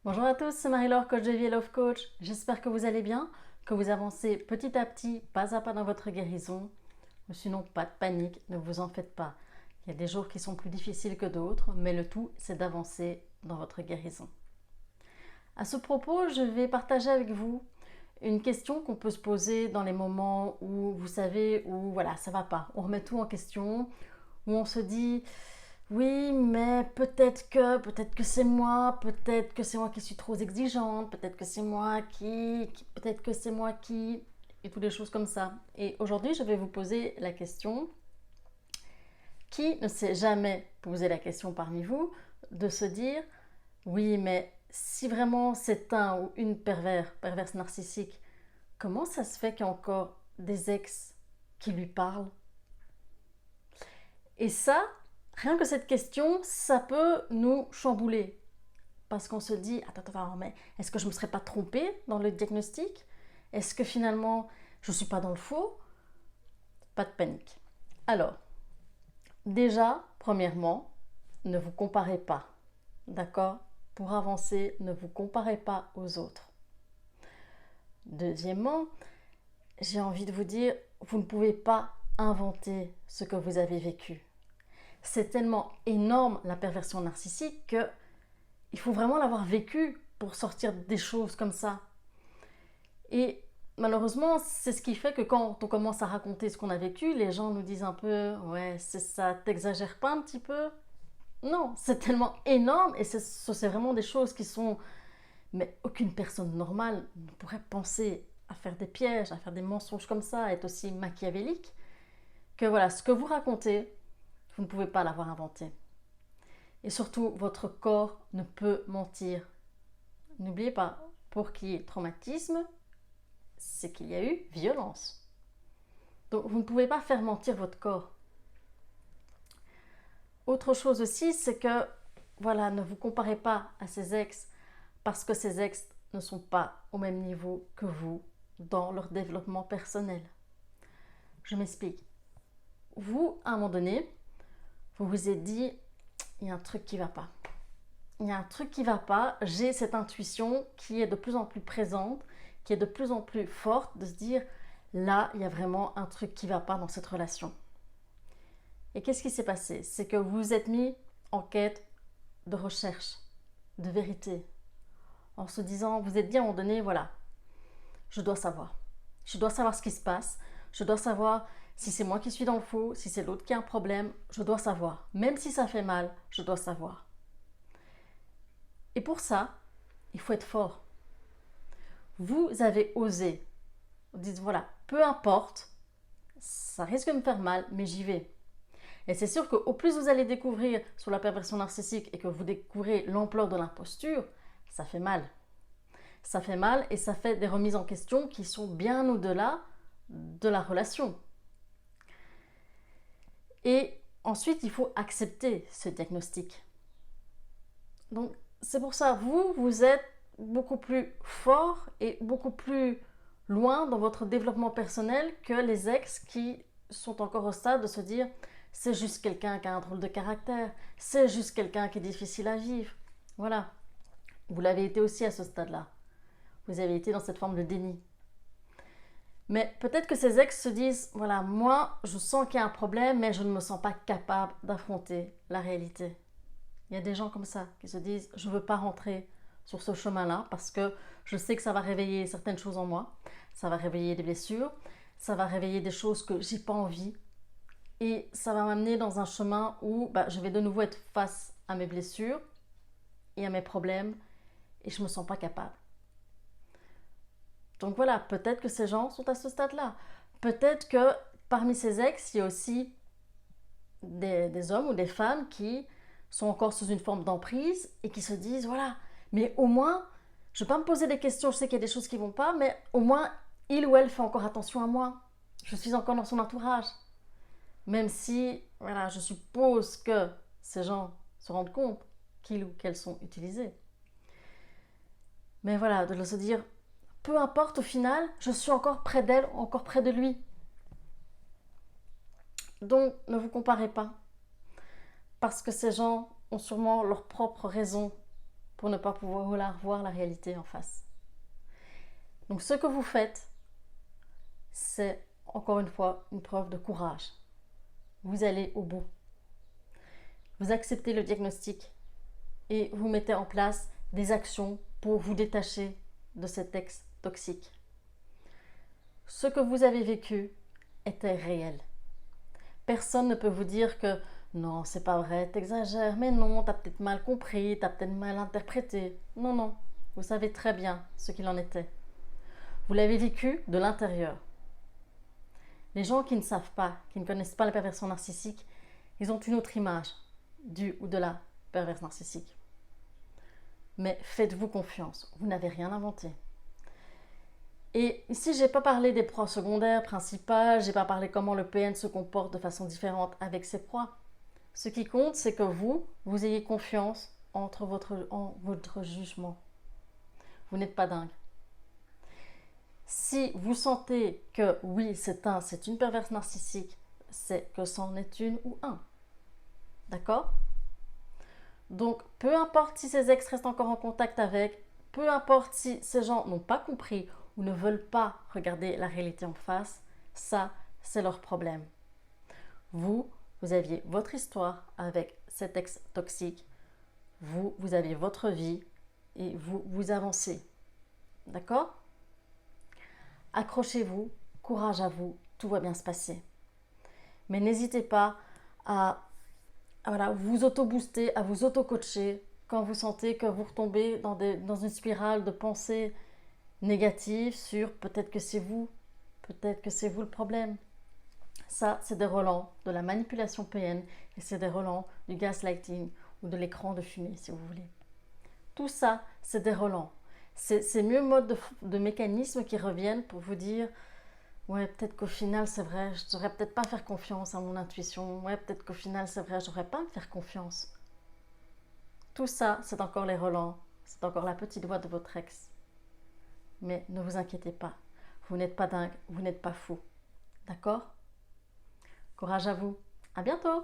Bonjour à tous, c'est Marie-Laure, coach de vie et love coach. J'espère que vous allez bien, que vous avancez petit à petit, pas à pas dans votre guérison. Sinon, pas de panique, ne vous en faites pas. Il y a des jours qui sont plus difficiles que d'autres, mais le tout, c'est d'avancer dans votre guérison. À ce propos, je vais partager avec vous une question qu'on peut se poser dans les moments où, vous savez, où voilà, ça va pas. On remet tout en question, où on se dit oui, mais peut-être que c'est moi, peut-être que c'est moi qui suis trop exigeante, peut-être que c'est moi peut-être que c'est moi qui, et toutes les choses comme ça. Et aujourd'hui, je vais vous poser la question, qui ne s'est jamais posé la question parmi vous, de se dire, oui, mais si vraiment c'est un ou une perverse narcissique, comment ça se fait qu'il y a encore des ex qui lui parlent? Et ça, rien que cette question, ça peut nous chambouler. Parce qu'on se dit, attends, mais est-ce que je ne me serais pas trompée dans le diagnostic? Est-ce que finalement, je ne suis pas dans le faux? Pas de panique. Alors, déjà, premièrement, ne vous comparez pas. D'accord? Pour avancer, ne vous comparez pas aux autres. Deuxièmement, j'ai envie de vous dire, vous ne pouvez pas inventer ce que vous avez vécu. C'est tellement énorme la perversion narcissique que il faut vraiment l'avoir vécu pour sortir des choses comme ça. Et malheureusement, c'est ce qui fait que quand on commence à raconter ce qu'on a vécu, les gens nous disent un peu « Ouais, c'est ça, t'exagères pas un petit peu ?» Non, c'est tellement énorme et c'est vraiment des choses qui sont... Mais aucune personne normale ne pourrait penser à faire des pièges, à faire des mensonges comme ça, à être aussi machiavélique, que voilà, ce que vous racontez, vous ne pouvez pas l'avoir inventé. Et surtout, votre corps ne peut mentir. N'oubliez pas, pour qu'il y ait traumatisme, c'est qu'il y a eu violence. Donc vous ne pouvez pas faire mentir votre corps. Autre chose aussi, c'est que, voilà, ne vous comparez pas à ces ex parce que ces ex ne sont pas au même niveau que vous dans leur développement personnel. Je m'explique. Vous, à un moment donné, vous vous êtes dit, il y a un truc qui ne va pas. Il y a un truc qui ne va pas, j'ai cette intuition qui est de plus en plus présente, qui est de plus en plus forte, de se dire, là, il y a vraiment un truc qui ne va pas dans cette relation. Et qu'est-ce qui s'est passé? C'est que vous vous êtes mis en quête de recherche, de vérité, en se disant, vous êtes dit à un moment donné, voilà, je dois savoir. Je dois savoir ce qui se passe, je dois savoir si c'est moi qui suis dans le faux, si c'est l'autre qui a un problème, je dois savoir. Même si ça fait mal, je dois savoir. Et pour ça, il faut être fort. Vous avez osé. Vous dites, voilà, peu importe, ça risque de me faire mal, mais j'y vais. Et c'est sûr qu'au plus vous allez découvrir sur la perversion narcissique et que vous découvrez l'ampleur de l'imposture, ça fait mal. Ça fait mal et ça fait des remises en question qui sont bien au-delà de la relation. Et ensuite, il faut accepter ce diagnostic. Donc, c'est pour ça, vous êtes beaucoup plus fort et beaucoup plus loin dans votre développement personnel que les ex qui sont encore au stade de se dire c'est juste quelqu'un qui a un drôle de caractère, c'est juste quelqu'un qui est difficile à vivre. Voilà. Vous l'avez été aussi à ce stade-là. Vous avez été dans cette forme de déni. Mais peut-être que ces ex se disent, voilà, moi, je sens qu'il y a un problème, mais je ne me sens pas capable d'affronter la réalité. Il y a des gens comme ça qui se disent, je ne veux pas rentrer sur ce chemin-là parce que je sais que ça va réveiller certaines choses en moi, ça va réveiller des blessures, ça va réveiller des choses que j'ai pas envie et ça va m'amener dans un chemin où je vais de nouveau être face à mes blessures et à mes problèmes et je ne me sens pas capable. Donc voilà, peut-être que ces gens sont à ce stade-là. Peut-être que parmi ces ex, il y a aussi des hommes ou des femmes qui sont encore sous une forme d'emprise et qui se disent, voilà, mais au moins, je ne vais pas me poser des questions, je sais qu'il y a des choses qui ne vont pas, mais au moins, il ou elle fait encore attention à moi. Je suis encore dans son entourage. Même si, voilà, je suppose que ces gens se rendent compte qu'ils ou qu'elles sont utilisés. Mais voilà, de se dire, peu importe au final, je suis encore près d'elle, encore près de lui. Donc ne vous comparez pas. Parce que ces gens ont sûrement leurs propres raisons pour ne pas pouvoir voir la réalité en face. Donc ce que vous faites, c'est encore une fois une preuve de courage. Vous allez au bout. Vous acceptez le diagnostic et vous mettez en place des actions pour vous détacher de cet ex toxique. Ce que vous avez vécu était réel. Personne ne peut vous dire que non, c'est pas vrai, t'exagères, mais non, t'as peut-être mal compris, t'as peut-être mal interprété. Non, non, vous savez très bien ce qu'il en était. Vous l'avez vécu de l'intérieur. Les gens qui ne savent pas, qui ne connaissent pas la perversion narcissique, ils ont une autre image du ou de la perverse narcissique. Mais faites-vous confiance, vous n'avez rien inventé. Et ici, je n'ai pas parlé des proies secondaires, principales, je n'ai pas parlé comment le PN se comporte de façon différente avec ses proies. Ce qui compte, c'est que vous ayez confiance en votre jugement. Vous n'êtes pas dingue. Si vous sentez que oui, c'est une perverse narcissique, c'est que c'en est une ou un. D'accord? Donc, peu importe si ces ex restent encore en contact avec, peu importe si ces gens n'ont pas compris ou ne veulent pas regarder la réalité en face, ça, c'est leur problème. Vous aviez votre histoire avec cet ex toxique, vous avez votre vie et vous avancez. D'accord? Accrochez-vous, courage à vous, tout va bien se passer. Mais n'hésitez pas à vous auto-booster, à vous auto-coacher quand vous sentez que vous retombez dans une spirale de pensées négatives sur peut-être que c'est vous le problème. Ça, c'est des relents de la manipulation PN et c'est des relents du gaslighting ou de l'écran de fumée, si vous voulez. Tout ça, c'est des relents. C'est ces mieux modes de mécanismes qui reviennent pour vous dire ouais, peut-être qu'au final, c'est vrai, je ne devrais peut-être pas faire confiance à mon intuition. Ouais, peut-être qu'au final, c'est vrai, je ne devrais pas me faire confiance. Tout ça, c'est encore les relents. C'est encore la petite voix de votre ex. Mais ne vous inquiétez pas. Vous n'êtes pas dingue, vous n'êtes pas fou. D'accord? Courage à vous. À bientôt!